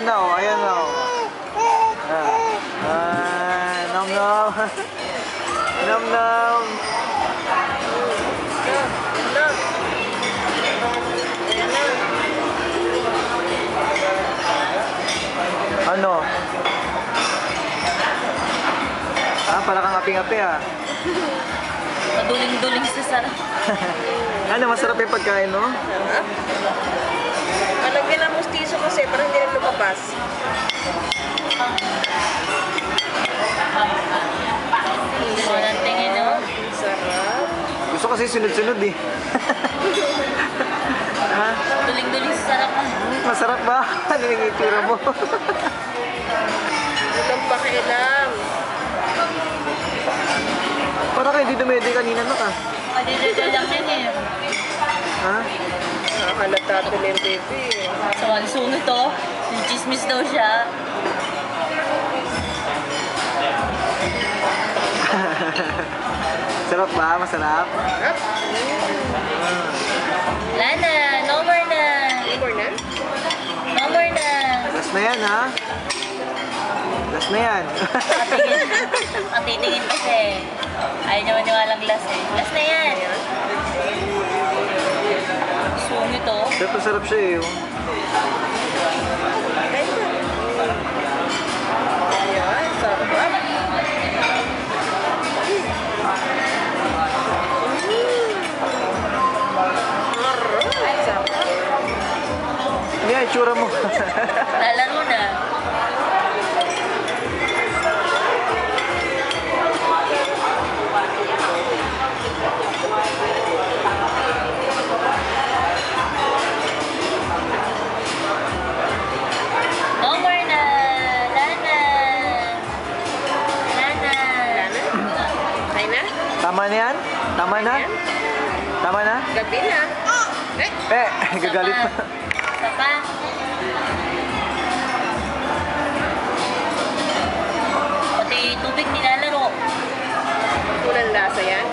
ayan na oh, ayan na oh. Nom nom. Nom nom. Ano? Para kang api-api ah. Maduling-duling sa sarap. Ano, masarap yung pagkain no? Malagyan ng mustiso kasi para hindi na lumabas. Walang tingin, no? Sarap. Gusto kasi sunod-sunod eh. Ha? Duling-duling sa sarap. Masarap ba? Ano yung itira mo? Walang pakialam. Para kayo di dumede kanina na ka. Kadidada lang yan eh. Ha? Nakakalata tuloy yung baby. So, ang sungit to. Yung chismis daw siya. Sarap ba? Masarap? Sarap. Wala na. No more na. More na? No more na. Last na yan ha? Last na yan. Ang titingin kasi. Ayaw niya maniwalang last eh. Last na yan. Sungit to. Sarap na sarap siya eh. Oh. Ayan, sarap. Ano yan, itsura mo? Lalaro na. No more na. Lana. Lana. Ay na? Tama na yan? Tama na? Tama na? Gabi na. Gagalit pa. Isa pa. Pati tubig nilalaro. Kulang lasa yan.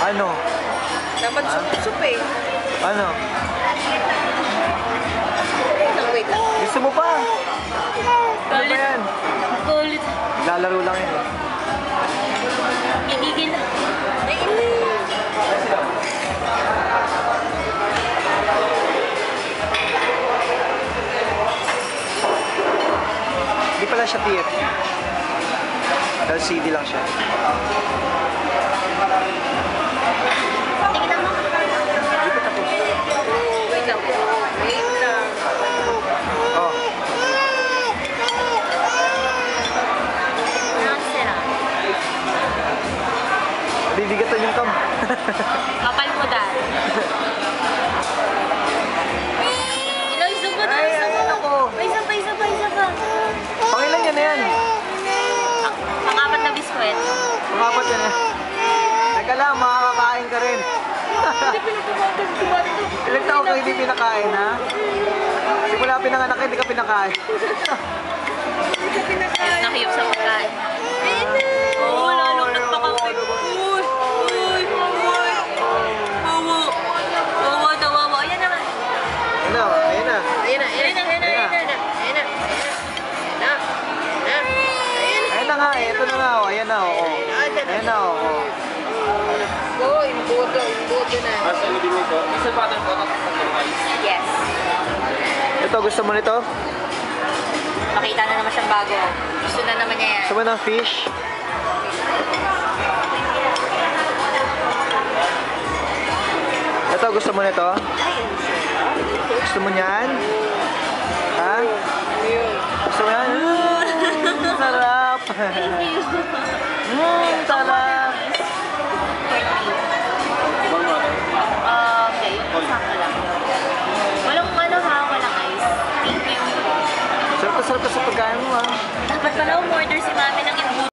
Ano? Dapat sup eh. Ano? Wait lang. Gusto mo pa? Ano ba yan? Kulit. Lalaro lang yun eh. Gigigil. Hindi pala siya TF. LCD lang siya. Tingnan mo. Dito tapos. Wait lang. Wait lang. Oh. Nakasira. Bibigatan yung cam. Kapal mo dahil. Ilang isa pa na, Ay, isa ay, pa. ako. Isa pa, isa pa, isa pa. Pangilan yan na yan. Pangapat na biskwit. Pangapat yan eh. Teka lang, makakakain ka rin. Ilang taon ka hindi pinakain ha? Simula pinanganak ka, hindi ka pinakain. Nakiyop sa pagkain. Oo, lalo nagpakampik. Uy! Uy! Uy! Wawa! Wawa na wawa. Ayan naman. Ano? Ayun na. Ayan na, Ayan na, ayan na, ayan na. Ayan na. Ayan na. Ayun na nga eh. Ito na nga oh. Ayan na oh. Ayan na oh. Go, imbodo na. Yes. Ito, gusto mo nito? Makita na naman siyang bago. Gusto na naman niya yan. Gusto mo ng fish? Ito, gusto mo nito? Gusto mo niyan? Ha? Gusto mo yan? Sarap! Sarap! Okay, sakto lang. Walang ano ha, walang ice. Thank you. Sarap na sa pagkain mo ha. Dapat pala umorder si mami